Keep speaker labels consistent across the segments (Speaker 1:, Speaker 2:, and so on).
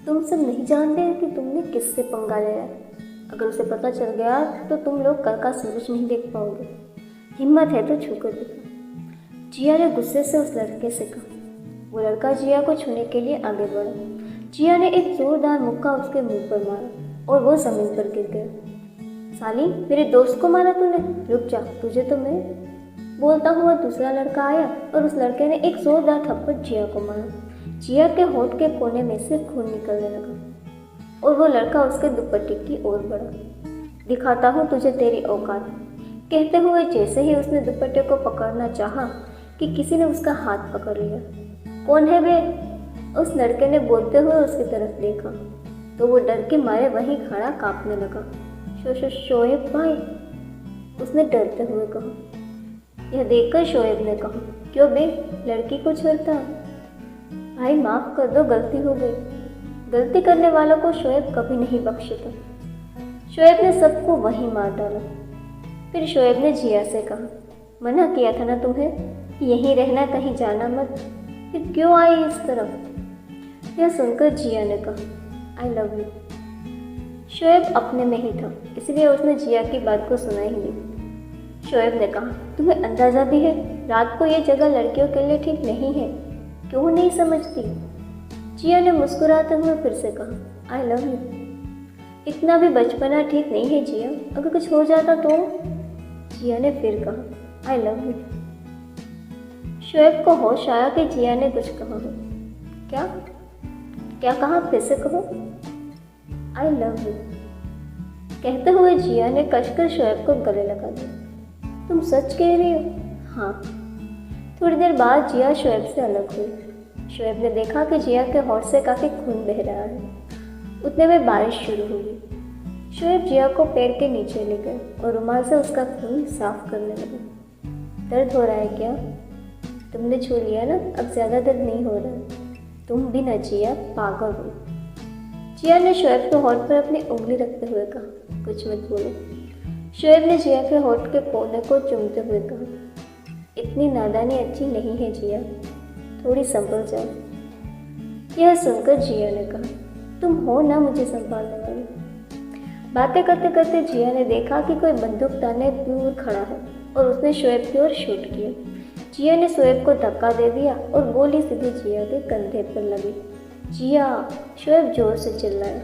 Speaker 1: तुम सब नहीं जानते कि तुमने किससे पंगा लिया है। अगर उसे पता चल गया तो तुम लोग कल का सूरज नहीं देख पाओगे। हिम्मत है तो छूकर देखो। जिया ने गुस्से से उस लड़के से कहा। वो लड़का जिया को छूने के लिए आगे बढ़ा। जिया ने एक जोरदार मुक्का उसके मुंह पर मारा और वो जमीन पर गिर गया। साली, मेरे दोस्त को मारा तूने? रुक जा, तुझे तो मैं। बोलता हुआ दूसरा लड़का आया और उस लड़के ने एक जोरदार थप्पड़ जिया को मारा। जिया के होठ के कोने में से खून निकलने लगा और वो लड़का उसके दुपट्टे की ओर बढ़ा। दिखाता हूँ तुझे तेरी औकात, कहते हुए जैसे ही उसने दुपट्टे को पकड़ना चाहा कि किसी ने उसका हाथ पकड़ लिया। कौन है बे? उस लड़के ने बोलते हुए उसकी तरफ देखा तो वो डर के मारे वहीं खड़ा कांपने लगा। शोएब भाई, उसने डरते हुए कहा। यह देखकर शोएब ने कहा, क्यों बे, लड़की को छेड़ता? भाई माफ़ कर दो, गलती हो गई। गलती करने वालों को शोएब कभी नहीं बख्शता। शोएब ने सबको वहीं मार डाला। फिर शोएब ने जिया से कहा, मना किया था ना तुम्हें कि यहीं रहना, कहीं जाना मत, फिर क्यों आई इस तरफ? यह सुनकर जिया ने कहा, आई लव यू। शोएब अपने में ही था, इसलिए उसने जिया की बात को सुना ही नहीं। शोएब ने कहा, तुम्हें अंदाज़ा भी है रात को ये जगह लड़कियों के लिए ठीक नहीं है, क्यों नहीं समझती? जिया ने मुस्कुराते हुए फिर से कहा, आई लव यू। इतना भी बचपना ठीक नहीं है जिया, अगर कुछ हो जाता तो? जिया ने फिर कहा, आई लव यू। शोएब को होश आया कि जिया ने कुछ कहा हो। क्या क्या कहा? फिर से कहो। I love you. कहते हुए जिया ने कसकर शोएब को गले लगा दिया। तुम सच कह रही हो? हाँ। थोड़ी देर बाद जिया शोएब से अलग हुई। शोएब ने देखा कि जिया के होठ से काफ़ी खून बह रहा है। उतने में बारिश शुरू हो गई। शोएब जिया को पेड़ के नीचे ले गए और रुमाल से उसका खून साफ करने लगे। दर्द हो रहा है क्या? तुमने छू लिया ना, अब ज़्यादा दर्द नहीं हो रहा है। तुम भी न जिया, पागल हो। जिया ने शोएब के होठ पर अपनी उंगली रखते हुए कहा, कुछ मत बोलो। शोएब ने जिया के होठ के कोने को चूमते हुए कहा, इतनी नादानी अच्छी नहीं है जिया, थोड़ी संभल जाओ। यह सुनकर जिया ने कहा, तुम हो ना मुझे संभालने वाली। बातें करते करते जिया ने देखा कि कोई बंदूक ताने दूर खड़ा है और उसने शोएब की ओर शूट किया। जिया ने शोएब को धक्का दे दिया और गोली सीधे जिया के कंधे पर लगी। जिया! शोएब जोर से चिल्लाया।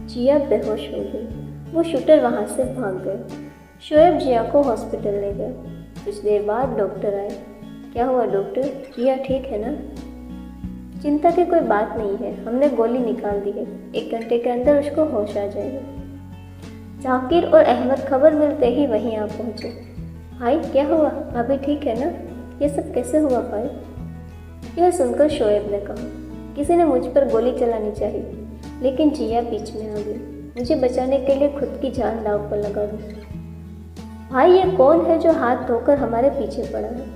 Speaker 1: जिया बेहोश हो गई। वो शूटर वहाँ से भाग गए। शोएब जिया को हॉस्पिटल ले गया। कुछ देर बाद डॉक्टर आए। क्या हुआ डॉक्टर? जिया ठीक है ना? चिंता की कोई बात नहीं है, हमने गोली निकाल दी है, 1 घंटे के अंदर उसको होश आ जाएगा। जाकिर और अहमद खबर मिलते ही वहीं आ पहुँचे। भाई क्या हुआ? भाभी ठीक है ना? ये सब कैसे हुआ भाई? यह सुनकर शोएब ने कहा, किसी ने मुझ पर गोली चलानी चाहिए, लेकिन जिया बीच में आ गई। मुझे बचाने के लिए खुद की जान दांव पर लगा दी। भाई ये कौन है जो हाथ धोकर हमारे पीछे पड़ा है?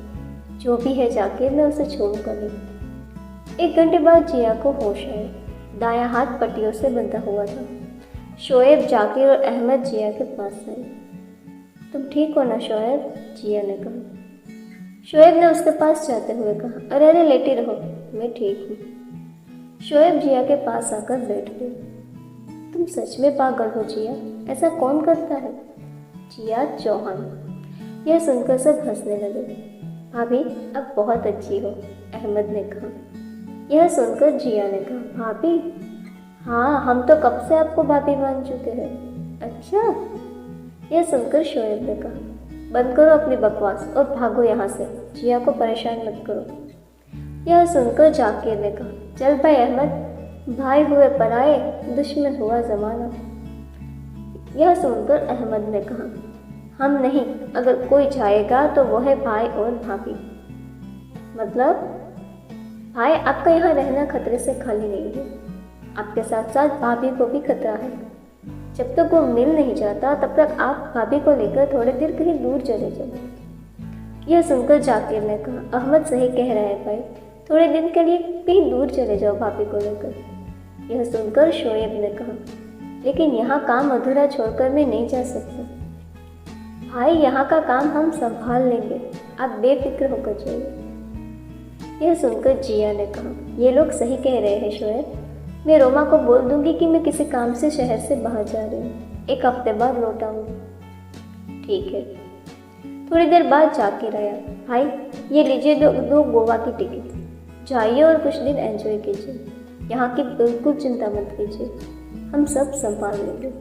Speaker 1: जो भी है जाकिर, मैं उसे छोड़ूंगा नहीं। 1 घंटे बाद जिया को होश आया। दायां हाथ पट्टियों से बंधा हुआ था। शोएब, जाकिर और अहमद जिया के पास आए। तुम ठीक हो ना शोएब? जिया ने कहा। शोएब ने उसके पास जाते हुए कहा, अरे अरे लेटी रहो, मैं ठीक हूँ। शोएब जिया के पास आकर बैठ गए। तुम सच में पागल हो जिया, ऐसा कौन करता है? जिया चौहान। यह सुनकर सब हंसने लगे। भाभी अब बहुत अच्छी हो, अहमद ने कहा। यह सुनकर जिया ने कहा, भाभी? हाँ, हम तो कब से आपको भाभी मान चुके हैं। अच्छा? यह सुनकर शोएब ने कहा, बंद करो अपनी बकवास और भागो यहाँ से, जिया को परेशान मत करो। यह सुनकर जाकिर ने कहा, चल भाई अहमद, भाई हुए पराए, दुश्मन हुआ ज़माना। यह सुनकर अहमद ने कहा, हम नहीं, अगर कोई जाएगा तो वो है भाई और भाभी। मतलब? भाई आपका यहाँ रहना खतरे से खाली नहीं है, आपके साथ साथ भाभी को भी खतरा है। जब तक वो मिल नहीं जाता तब तक आप भाभी को लेकर थोड़ी देर कहीं दूर चले जाओ। यह सुनकर जाकिर ने कहा, अहमद सही कह रहा है भाई, थोड़े दिन के लिए कहीं दूर चले जाओ भाभी को लेकर। यह सुनकर शोएब ने कहा, लेकिन यहाँ काम अधूरा छोड़कर मैं नहीं जा सकता। भाई यहाँ का काम हम संभाल लेंगे, आप बेफिक्र होकर जाइए। यह सुनकर जिया ने कहा, ये लोग सही कह रहे हैं शोएब, मैं रोमा को बोल दूंगी कि मैं किसी काम से शहर से बाहर जा रही हूँ, 1 हफ्ते बाद लौट आऊँगी। ठीक है। थोड़ी देर बाद जाकिर आया। भाई ये लीजिए दो गोवा की टिकट, जाइए और कुछ दिन एंजॉय कीजिए। यहाँ की बिल्कुल चिंता मत कीजिए, हम सब संभाल लेंगे।